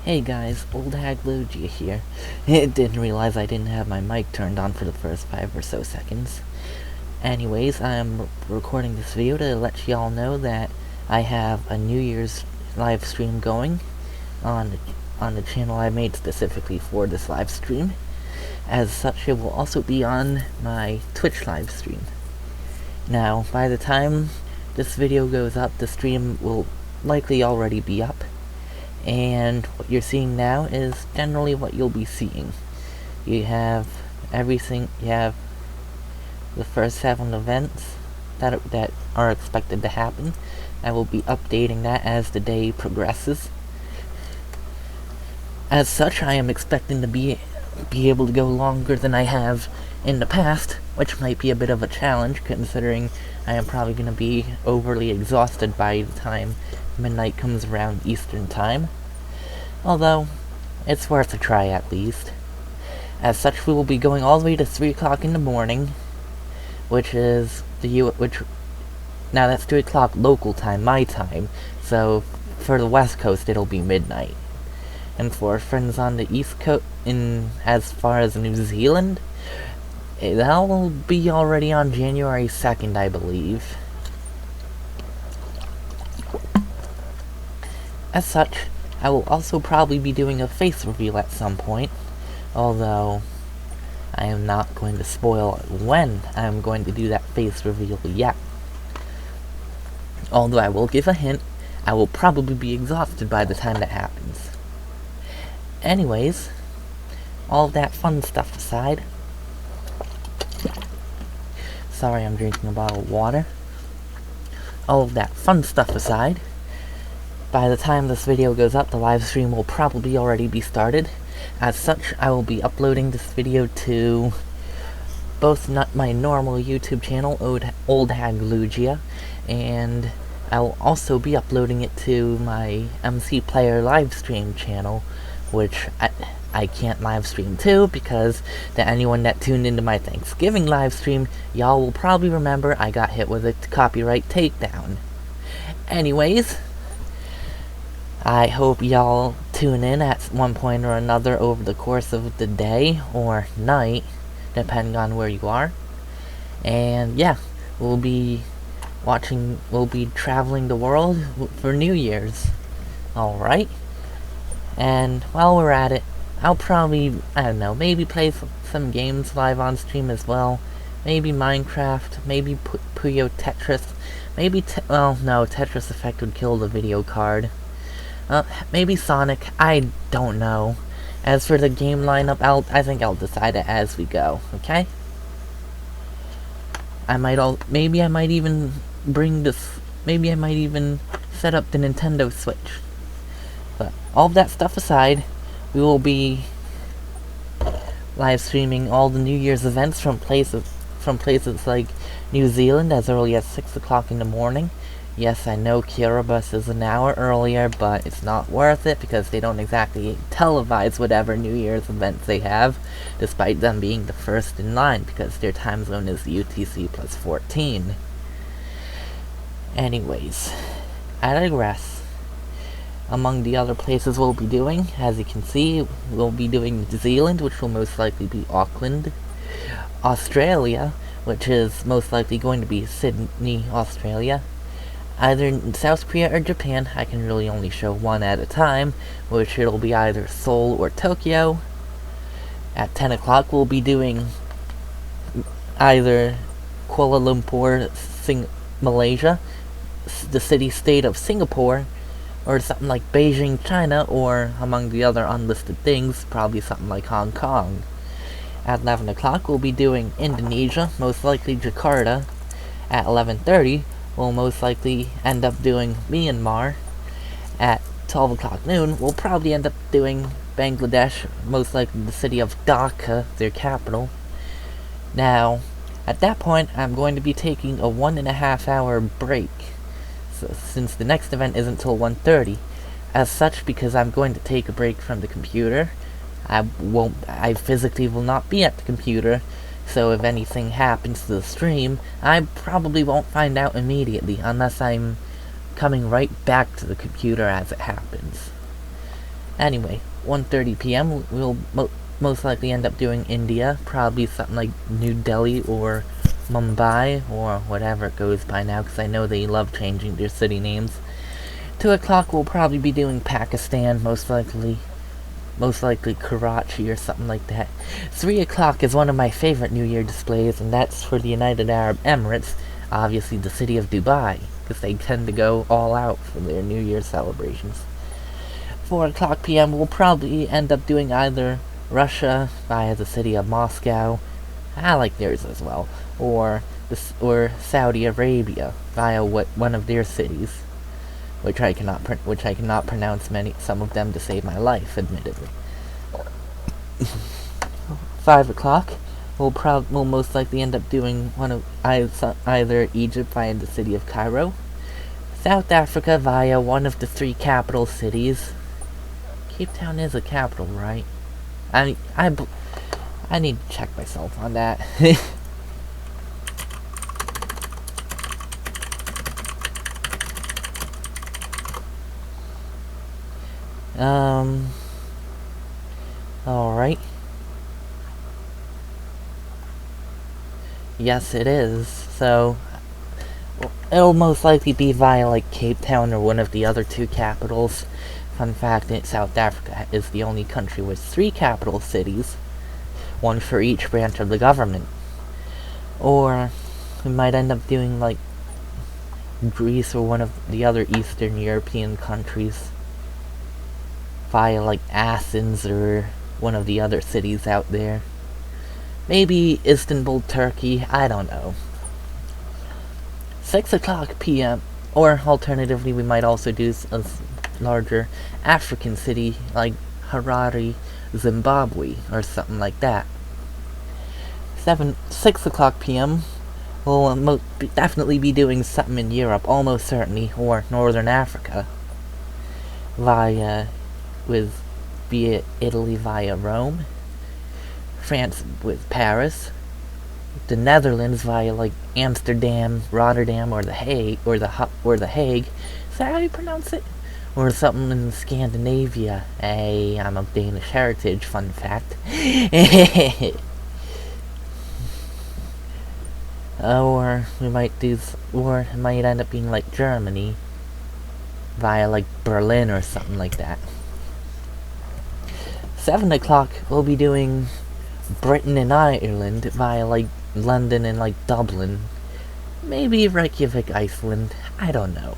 Hey guys, Old Hag Logia here. Didn't realize I didn't have my mic turned on for the first 5 or so seconds. Anyways, I'm recording this video to let y'all know that I have a New Year's live stream going on the channel I made specifically for this live stream. As such, it will also be on my Twitch live stream. Now, by the time this video goes up, the stream will likely already be up. And what you're seeing now is generally what you'll be seeing. You have everything. You have the first 7 events that are expected to happen. I will be updating that as the day progresses. As such, I am expecting to be able to go longer than I have in the past, which might be a bit of a challenge considering I am probably going to be overly exhausted by the time midnight comes around Eastern Time. Although, it's worth a try at least. As such, we will be going all the way to 3 o'clock in the morning, which is now that's 3 o'clock local time, my time, so for the West Coast it'll be midnight. And for friends on the East Coast, as far as New Zealand, that will be already on January 2nd, I believe. As such, I will also probably be doing a face reveal at some point, although I am not going to spoil when I am going to do that face reveal yet. Although I will give a hint, I will probably be exhausted by the time that happens. Anyways, all that fun stuff aside. Sorry, I'm drinking a bottle of water. All of that fun stuff aside, by the time this video goes up, the live stream will probably already be started. As such, I will be uploading this video to both my normal YouTube channel, Old Hag Logia, and I will also be uploading it to my MC Player livestream channel, which I can't livestream to because to anyone that tuned into my Thanksgiving livestream, y'all will probably remember I got hit with a copyright takedown. Anyways, I hope y'all tune in at one point or another over the course of the day or night, depending on where you are. And yeah, we'll be traveling the world for New Year's. Alright? And while we're at it, I'll probably, I don't know, maybe play some games live on stream as well. Maybe Minecraft, maybe Puyo Tetris, maybe, well, no, Tetris Effect would kill the video card. Maybe Sonic, I don't know. As for the game lineup, I think I'll decide it as we go, okay? Maybe I might even set up the Nintendo Switch. But all of that stuff aside, we will be live streaming all the New Year's events from places like New Zealand as early as 6 o'clock in the morning. Yes, I know Kiribati is an hour earlier, but it's not worth it because they don't exactly televise whatever New Year's events they have, despite them being the first in line because their time zone is UTC plus 14. Anyways, I digress. Among the other places we'll be doing, as you can see, we'll be doing New Zealand, which will most likely be Auckland, Australia, which is most likely going to be Sydney, Australia, either in South Korea or Japan. I can really only show one at a time, which it'll be either Seoul or Tokyo. At 10 o'clock we'll be doing either Kuala Lumpur, Malaysia, the city-state of Singapore, or something like Beijing, China, or among the other unlisted things, probably something like Hong Kong. At 11 o'clock we'll be doing Indonesia, most likely Jakarta. At 11:30 we'll most likely end up doing Myanmar. At 12 o'clock noon, we'll probably end up doing Bangladesh, most likely the city of Dhaka, their capital. Now, at that point, I'm going to be taking a 1.5 hour break, since the next event isn't until 1:30. As such, because I'm going to take a break from the computer, I physically will not be at the computer, so if anything happens to the stream, I probably won't find out immediately unless I'm coming right back to the computer as it happens. Anyway, 1:30 p.m. we'll most likely end up doing India, probably something like New Delhi or Mumbai or whatever it goes by now, because I know they love changing their city names. 2 o'clock we'll probably be doing Pakistan, most likely Karachi or something like that. 3 o'clock is one of my favorite New Year displays, and that's for the United Arab Emirates, obviously the city of Dubai, because they tend to go all out for their New Year celebrations. 4 o'clock p.m. we'll probably end up doing either Russia via the city of Moscow, I like theirs as well, or Saudi Arabia via one of their cities, which I cannot pronounce some of them to save my life, admittedly. 5 o'clock we'll most likely end up doing one of either Egypt via the city of Cairo, South Africa via one of the 3 capital cities. Cape Town is a capital, right? I need to check myself on that. Alright. Yes, it is. So, it'll most likely be via, like, Cape Town or one of the other 2 capitals. Fun fact, South Africa is the only country with 3 capital cities, one for each branch of the government. Or, we might end up doing, like, Greece or one of the other Eastern European countries via, like, Athens or one of the other cities out there. Maybe Istanbul, Turkey, I don't know. 6 o'clock p.m. Or alternatively, we might also do a larger African city like Harare, Zimbabwe, or something like that. 6 o'clock p.m. we'll definitely be doing something in Europe, almost certainly, or Northern Africa, be it Italy via Rome, France with Paris, the Netherlands via like Amsterdam, Rotterdam, or the Hague. Is that how you pronounce it? Or something in Scandinavia. Hey, I'm of Danish heritage, fun fact. Or it might end up being like Germany via like Berlin or something like that. 7 o'clock we'll be doing Britain and Ireland via like London and like Dublin. Maybe Reykjavik, Iceland. I don't know.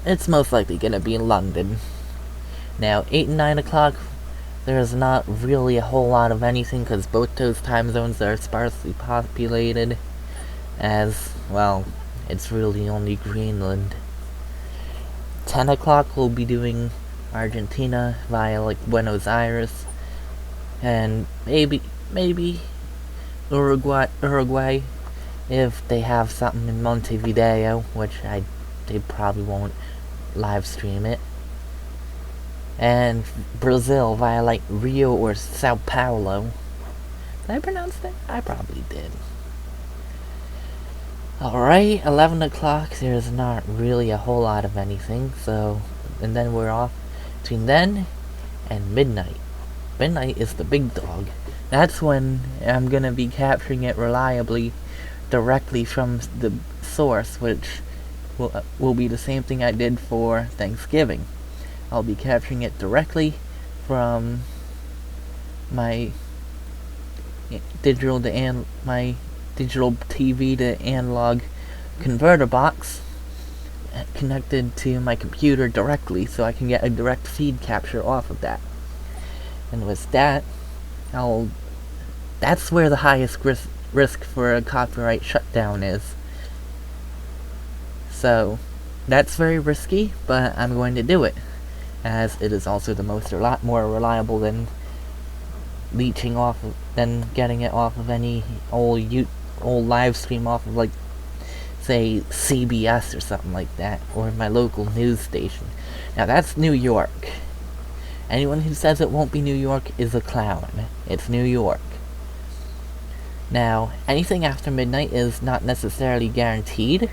It's most likely gonna be in London. Now, 8 and 9 o'clock, there's not really a whole lot of anything because both those time zones are sparsely populated. As, well, it's really only Greenland. 10 o'clock, we'll be doing Argentina via like Buenos Aires. And maybe Uruguay, if they have something in Montevideo, which they probably won't live stream it. And Brazil via like Rio or Sao Paulo. Did I pronounce that? I probably did. Alright, 11 o'clock, there's not really a whole lot of anything, so, and then we're off between then and midnight. Midnight is the big dog. That's when I'm gonna be capturing it reliably directly from the source, which will be the same thing I did for Thanksgiving. I'll be capturing it directly from my digital TV to analog converter box connected to my computer directly, so I can get a direct feed capture off of that. And with that, that's where the highest risk for a copyright shutdown is. So, that's very risky, but I'm going to do it, as it is also the more reliable than getting it off of any old live stream off of, like, say, CBS or something like that, or my local news station. Now, that's New York. Anyone who says it won't be New York is a clown. It's New York. Now, anything after midnight is not necessarily guaranteed,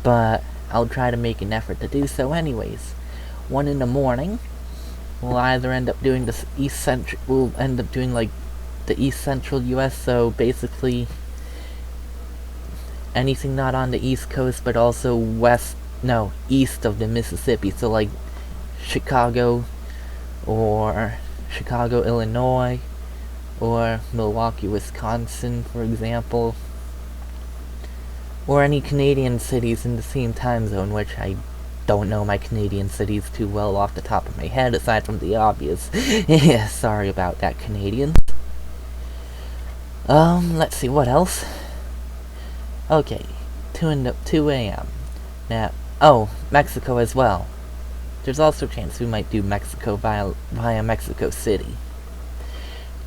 but I'll try to make an effort to do so anyways. 1 in the morning, we'll either end up doing this we'll end up doing like the East Central US, so basically anything not on the East Coast, but also east of the Mississippi, so like Chicago, or Chicago, Illinois, or Milwaukee, Wisconsin, for example, or any Canadian cities in the same time zone, which I don't know my Canadian cities too well off the top of my head, aside from the obvious. Yeah, sorry about that, Canadians. Let's see, what else? Okay, 2 a.m. Now, Mexico as well. There's also a chance we might do Mexico via Mexico City.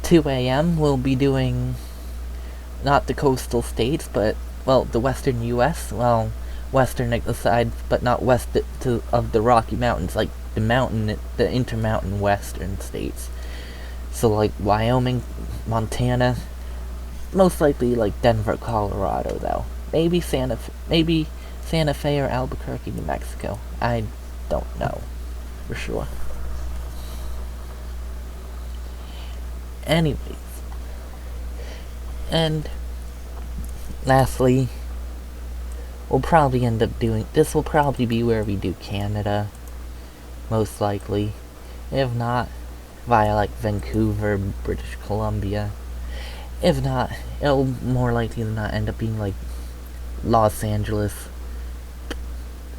2 a.m. we'll be doing not the coastal states, but, well, the western U.S., well, western aside, but not west of the Rocky Mountains, like the intermountain western states. So like Wyoming, Montana, most likely like Denver, Colorado, though. Maybe Santa Fe or Albuquerque, New Mexico. I don't know for sure. Anyways, and lastly, we'll probably end up doing, this will probably be where we do Canada, most likely. If not, via like Vancouver, British Columbia. If not, it'll more likely than not end up being like Los Angeles,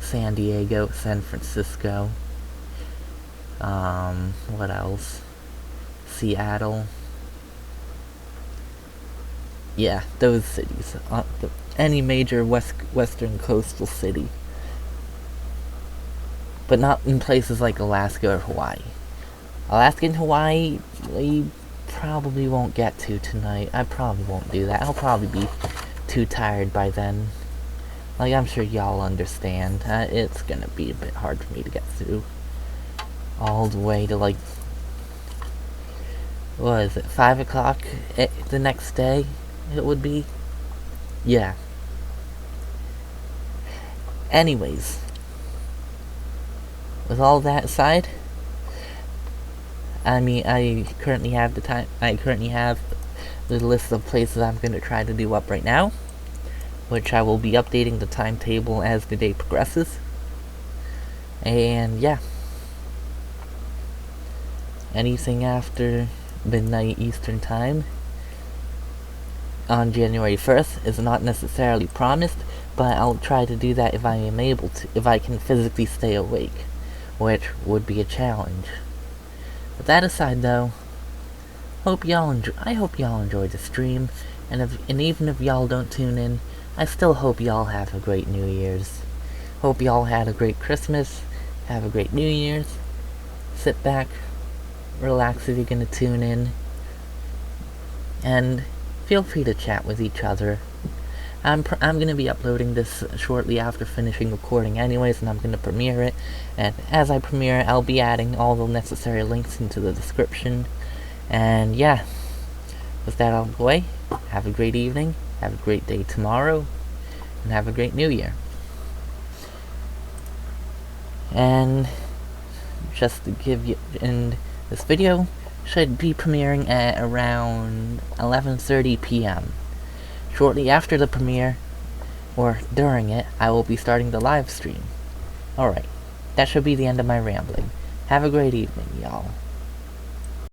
San Diego, San Francisco. What else? Seattle. Yeah, those cities. Any major western coastal city. But not in places like Alaska or Hawaii. Alaska and Hawaii, we probably won't get to tonight. I probably won't do that. I'll probably be too tired by then. Like, I'm sure y'all understand. It's gonna be a bit hard for me to get through. All the way to, like, what is it, 5 o'clock the next day, it would be? Yeah. Anyways, with all that aside, I currently have the list of places I'm going to try to do up right now, which I will be updating the timetable as the day progresses. And yeah, anything after midnight Eastern time on January 1st is not necessarily promised, but I'll try to do that if I am able to, if I can physically stay awake, which would be a challenge. But that aside, though, I hope y'all enjoyed the stream, and even if y'all don't tune in, I still hope y'all have a great New Year's. Hope y'all had a great Christmas, have a great New Year's. Sit back, relax if you're gonna tune in, and feel free to chat with each other. I'm gonna be uploading this shortly after finishing recording anyways, and I'm gonna premiere it, and as I premiere it, I'll be adding all the necessary links into the description. And yeah, with that out of the way, have a great evening, have a great day tomorrow, and have a great New Year. And just to give you, and this video should be premiering at around 11:30 p.m. Shortly after the premiere, or during it, I will be starting the live stream. Alright, that should be the end of my rambling. Have a great evening, y'all.